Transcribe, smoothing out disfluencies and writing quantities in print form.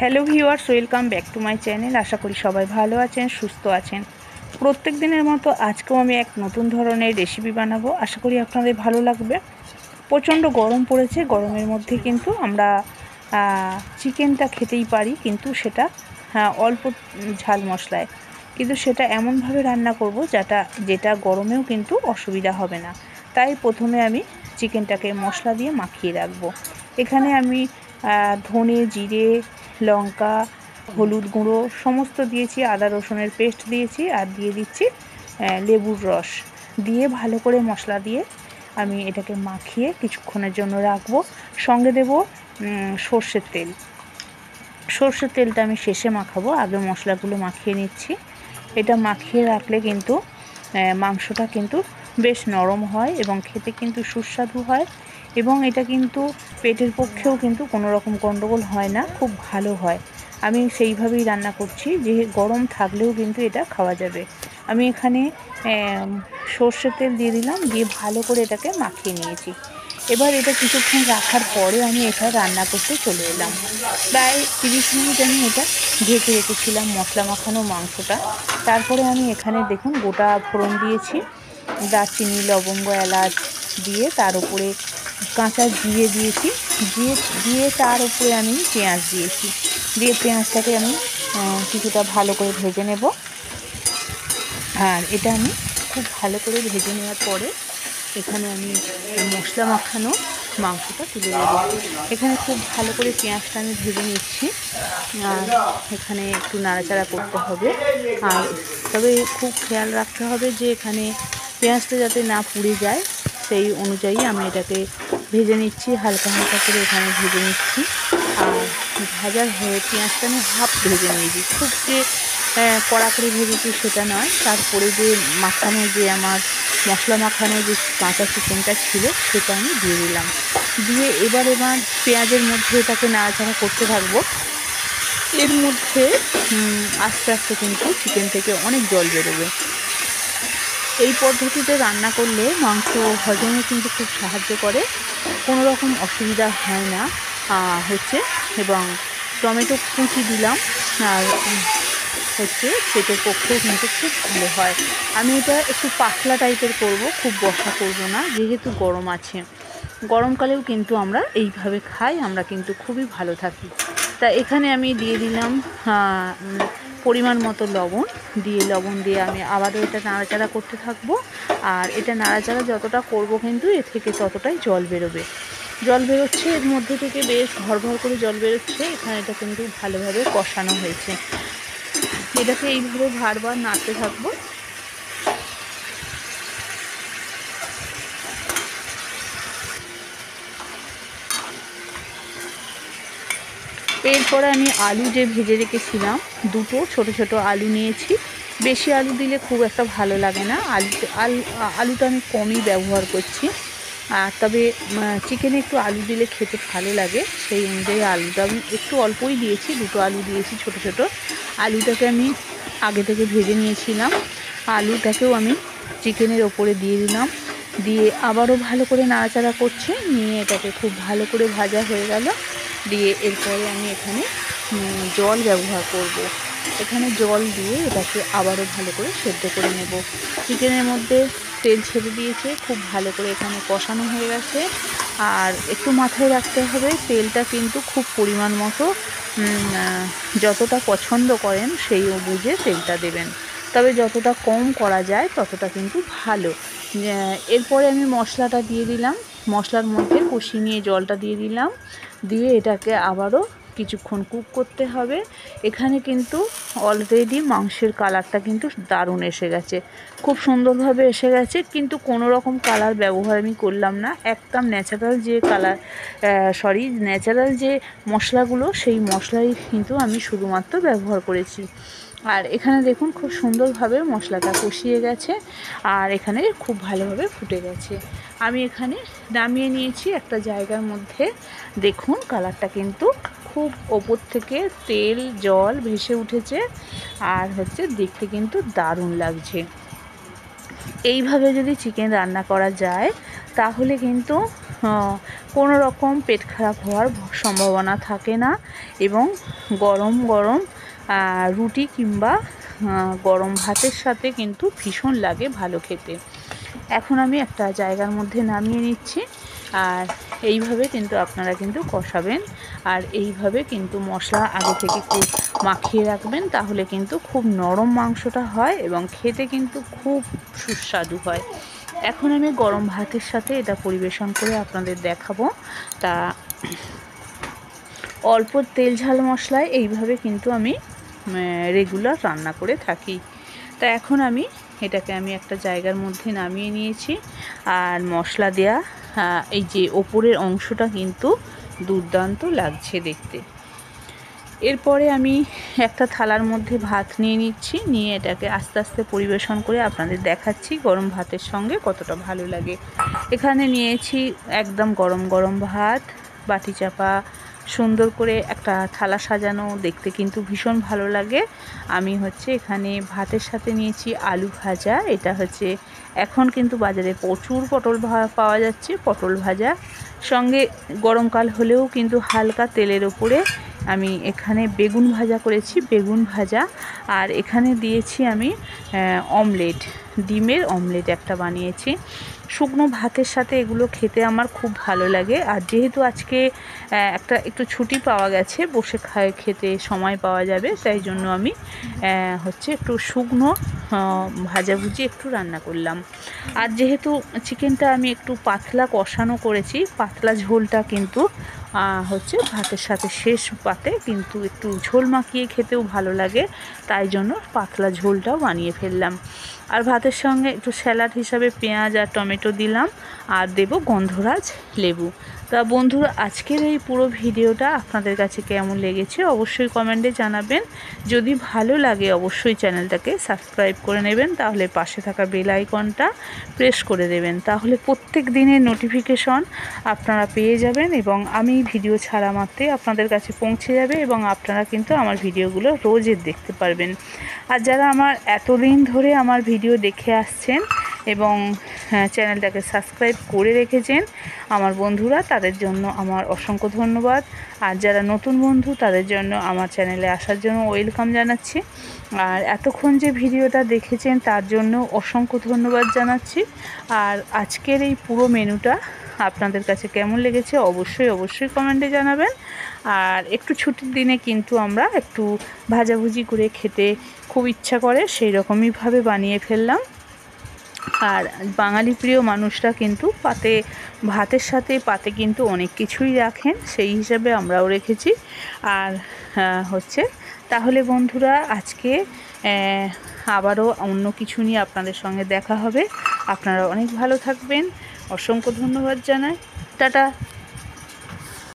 Hello viewers, welcome back to my channel. আশা করি সবাই ভালো আছেন, সুস্থ আছেন। প্রত্যেক দিনের মতো আজকেও আমি এক নতুন ধরনের রেসিপি বানাবো। আশা করি আপনাদের ভালো লাগবে। প্রচণ্ড গরম পড়েছে, গরমের মধ্যে কিন্তু আমরা চিকেনটা খেতেই পারি, কিন্তু সেটা অল্প ঝাল মশলায়, কিন্তু সেটা এমনভাবে রান্না করব যেটা গরমেও কিন্তু অসুবিধা হবে না। তাই প্রথমে আমি চিকেনটাকে মশলা দিয়ে মাখিয়ে রাখবো। এখানে আমি ধনে, জিরে, লঙ্কা, হলুদ গুঁড়ো সমস্ত দিয়েছি, আদা রসুনের পেস্ট দিয়েছি, আর দিয়ে দিচ্ছি লেবুর রস দিয়ে ভালো করে মশলা দিয়ে আমি এটাকে মাখিয়ে কিছুক্ষণের জন্য রাখবো। সঙ্গে দেব সর্ষের তেল। সর্ষের তেলটা আমি শেষে মাখাবো, আগে মশলাগুলো মাখিয়ে নিচ্ছি। এটা মাখিয়ে রাখলে কিন্তু মাংসটা কিন্তু বেশ নরম হয় এবং খেতে কিন্তু সুস্বাদু হয়, এবং এটা কিন্তু পেটের পক্ষেও কিন্তু কোনো রকম গণ্ডগোল হয় না, খুব ভালো হয়। আমি সেইভাবেই রান্না করছি, যে গরম থাকলেও কিন্তু এটা খাওয়া যাবে। আমি এখানে সর্ষের তেল দিয়ে দিলাম, দিয়ে ভালো করে এটাকে মাখিয়ে নিয়েছি। এবার এটা কিছুক্ষণ রাখার পরে আমি এটা রান্না করতে চলে এলাম। প্রায় 30 মিনিট আমি এটা ঢেকে রেখেছিলাম মশলা মাখানো মাংসটা। তারপরে আমি এখানে দেখুন গোটা ফোড়ন দিয়েছি, দারচিনি, লবঙ্গ, এলাচ দিয়ে তার উপরে কাঁচা জিরে দিয়েছি, দিয়ে তার উপরে আমি পেঁয়াজ দিয়েছি, দিয়ে পেঁয়াজটাকে আমি কিছুটা ভালো করে ভেজে নেব। আর এটা আমি খুব ভালো করে ভেজে নেওয়ার পরে এখানে আমি মশলা মাখানো মাংসটা তুলে দেবো। এখানে খুব ভালো করে পেঁয়াজটা আমি ভেজে নিচ্ছি, আর এখানে একটু নাড়াচাড়া করতে হবে। আর তবে খুব খেয়াল রাখতে হবে যে এখানে পেঁয়াজটা যাতে না পুড়ে যায়, সেই অনুযায়ী আমি এটাকে ভেজে নিচ্ছি, হালকা হালকা করে এখানে ভেজে নিচ্ছি। আর ভাজার হয়ে পেঁয়াজটা আমি হাফ ভেজে নিয়েছি, খুব যে কড়া করে ভেজেছি সেটা নয়। তারপরে যে মাখানো, যে আমার মশলা মাখানো যে কাঁচা চিকেনটা ছিল সেটা আমি দিয়ে দিলাম, দিয়ে এবার পেঁয়াজের মধ্যে এটাকে নাড়াচাড়া করতে থাকবো। এর মধ্যে আস্তে আস্তে কিন্তু চিকেন থেকে অনেক জল বেরোবে। এই পদ্ধতিতে রান্না করলে মাংস হজমে কিন্তু খুব সাহায্য করে, কোনো রকম অসুবিধা হয় না এবং টমেটো কুচি দিলাম, আর পেটের পক্ষেও কিন্তু খুব ভালো হয়। আমি এটা একটু পাতলা টাইপের করব, খুব বসা করব না, যেহেতু গরম আছে। গরমকালেও কিন্তু আমরা এইভাবে খাই, আমরা কিন্তু খুবই ভালো থাকি। তা এখানে আমি দিয়ে দিলাম পরিমাণ মতো লবণ দিয়ে আমি আবারও এটা নাড়াচাড়া করতে থাকবো। আর এটা নাড়াচাড়া যতটা করব কিন্তু এর থেকে ততটাই জল বেরোবে। জল বেরোচ্ছে, এর মধ্যে থেকে বেশ ভরভর করে জল বেরোচ্ছে। এখানে এটা কিন্তু ভালোভাবে কষানো হয়েছে। এটাকে এইভাবে বারবার নাড়তে থাকবো। এরপরে আমি আলু যে ভেজে রেখেছিলাম, দুটো ছোট ছোট আলু নিয়েছি। বেশি আলু দিলে খুব একটা ভালো লাগে না, আলুটা আমি কমই ব্যবহার করছি। আর তবে চিকেনে একটু আলু দিলে খেতে ভালো লাগে, সেই অনুযায়ী আলুটা আমি একটু অল্পই দিয়েছি, দুটো আলু দিয়েছি ছোট ছোট। আলুটাকে আমি আগে থেকে ভেজে নিয়েছিলাম, আলুটাকেও আমি চিকেনের ওপরে দিয়ে দিলাম, দিয়ে আবারও ভালো করে নাড়াচাড়া করছি। নিয়ে এটাকে খুব ভালো করে ভাজা হয়ে গেল, দিয়ে এরপরে আমি এখানে জল ব্যবহার করব। এখানে জল দিয়ে এটাকে আবারও ভালো করে সেদ্ধ করে নেব। চিকেনের মধ্যে তেল ছেড়ে দিয়েছে, খুব ভালো করে এখানে কষানো হয়ে গেছে। আর একটু মাথায় রাখতে হবে, তেলটা কিন্তু খুব পরিমাণ মতো যতটা পছন্দ করেন সেই বুঝে তেলটা দেবেন, তবে যতটা কম করা যায় ততটা কিন্তু ভালো। এরপরে আমি মশলাটা দিয়ে দিলাম, মশলার মধ্যে কষিয়ে নিয়ে জলটা দিয়ে দিলাম, দিয়ে এটাকে আবারও কিছুক্ষণ কুক করতে হবে। এখানে কিন্তু অলরেডি মাংসের কালারটা কিন্তু দারুণ এসে গেছে, খুব সুন্দরভাবে এসে গেছে, কিন্তু কোনো রকম কালার ব্যবহার আমি করলাম না। একদম ন্যাচারাল যে মশলাগুলো, সেই মশলাই কিন্তু আমি শুধুমাত্র ব্যবহার করেছি। আর এখানে দেখুন খুব সুন্দরভাবে মশলাটা কষিয়ে গেছে, আর এখানে খুব ভালোভাবে ফুটে গেছে। আমি এখানে নামিয়ে নিয়েছি একটা জায়গার মধ্যে। দেখুন কালারটা কিন্তু খুব ওপর থেকে তেল জল ভেসে উঠেছে, আর দেখতে কিন্তু দারুণ লাগছে। এইভাবে যদি চিকেন রান্না করা যায় তাহলে কিন্তু কোনো রকম পেট খারাপ হওয়ার সম্ভাবনা থাকে না এবং গরম গরম রুটি কিংবা গরম ভাতের সাথে কিন্তু ভীষণ লাগে ভালো খেতে। এখন আমি একটা জায়গার মধ্যে নামিয়ে নিচ্ছি। আর এইভাবে কিন্তু আপনারা কিন্তু কষাবেন, আর এইভাবে কিন্তু মশলা আগে থেকে খুব মাখিয়ে রাখবেন, তাহলে কিন্তু খুব নরম মাংসটা হয় এবং খেতে কিন্তু খুব সুস্বাদু হয়। এখন আমি গরম ভাতের সাথে এটা পরিবেশন করে আপনাদের দেখাবো। তা অল্প তেল ঝাল মশলায় এইভাবে কিন্তু আমি রেগুলার রান্না করে থাকি। তা এখন এটাকে আমি একটা জায়গার মধ্যে নামিয়ে নিয়েছি। আর মশলা দেয়া এই যে ওপরের অংশটা কিন্তু দুর্দান্ত লাগছে দেখতে। এরপরে আমি একটা থালার মধ্যে ভাত নিয়ে নিচ্ছি, নিয়ে এটাকে আস্তে আস্তে পরিবেশন করে আপনাদের দেখাচ্ছি গরম ভাতের সঙ্গে কতটা ভালো লাগে। এখানে নিয়েছি একদম গরম গরম ভাত, বাটি চাপা সুন্দর করে একটা থালা সাজানো, দেখতে কিন্তু ভীষণ ভালো লাগে। আমি এখানে ভাতের সাথে নিয়েছি আলু ভাজা। এটা এখন কিন্তু বাজারে প্রচুর পটল পাওয়া যাচ্ছে, পটল ভাজা সঙ্গে গরমকাল হলেও কিন্তু হালকা তেলের ওপরে আমি এখানে বেগুন ভাজা করেছি, বেগুন ভাজা। আর এখানে দিয়েছি আমি অমলেট, ডিমের অমলেট একটা বানিয়েছি। শুকনো ভাতের সাথে এগুলো খেতে আমার খুব ভালো লাগে। আর যেহেতু আজকে একটু ছুটি পাওয়া গেছে, বসে খেতে সময় পাওয়া যাবে, তাই জন্য আমি একটু শুকনো ভাজাভুজি একটু রান্না করলাম। আর যেহেতু চিকেনটা আমি একটু পাতলা কষানো করেছি, পাতলা ঝোলটা কিন্তু ভাতের সাথে শেষ পাতে কিন্তু একটু ঝোল মাখিয়ে খেতেও ভালো লাগে, তাই জন্য পাতলা ঝোলটাও বানিয়ে ফেললাম। আর ভাতের সঙ্গে একটু স্যালাড হিসাবে পেঁয়াজ আর টমেটো দিলাম, আর দেব গন্ধরাজ লেবু। তা বন্ধুরা, আজকের এই পুরো ভিডিওটা আপনাদের কাছে কেমন লেগেছে অবশ্যই কমেন্টে জানাবেন। যদি ভালো লাগে অবশ্যই চ্যানেলটাকে সাবস্ক্রাইব করে নেবেন, তাহলে পাশে থাকা বেল আইকনটা প্রেস করে দেবেন, তাহলে প্রত্যেক দিনের নোটিফিকেশন আপনারা পেয়ে যাবেন এবং আমি ভিডিও ছাড়া মাত্রই আপনাদের কাছে পৌঁছে যাবে এবং আপনারা কিন্তু আমার ভিডিওগুলো রোজের দেখতে পারবেন। আর যারা আমার এতদিন ধরে আমার ভিডিও দেখে আসছেন এবং চ্যানেলটাকে সাবস্ক্রাইব করে রেখেছেন আমার বন্ধুরা, তাদের জন্য আমার অসংখ্য ধন্যবাদ। আর যারা নতুন বন্ধু তাদের জন্য আমার চ্যানেলে আসার জন্য ওয়েলকাম জানাচ্ছি। আর এতক্ষণ যে ভিডিওটা দেখেছেন তার জন্য অসংখ্য ধন্যবাদ জানাচ্ছি। আর আজকের এই পুরো মেনুটা আপনাদের কাছে কেমন লেগেছে অবশ্যই কমেন্টে জানাবেন। আর একটু ছুটির দিনে কিন্তু আমরা একটু ভাজাভুজি করে খেতে খুব ইচ্ছা করে, সেই রকমইভাবে বানিয়ে ফেললাম। আর বাঙালি প্রিয় মানুষরা কিন্তু ভাতের সাথে পাতে কিন্তু অনেক কিছুই রাখেন, সেই হিসাবে আমরাও রেখেছি। আর তাহলে বন্ধুরা, আজকে আবারও অন্য কিছু নিয়ে আপনাদের সঙ্গে দেখা হবে। আপনারা অনেক ভালো থাকবেন, অসংখ্য ধন্যবাদ জানাই, টাটা।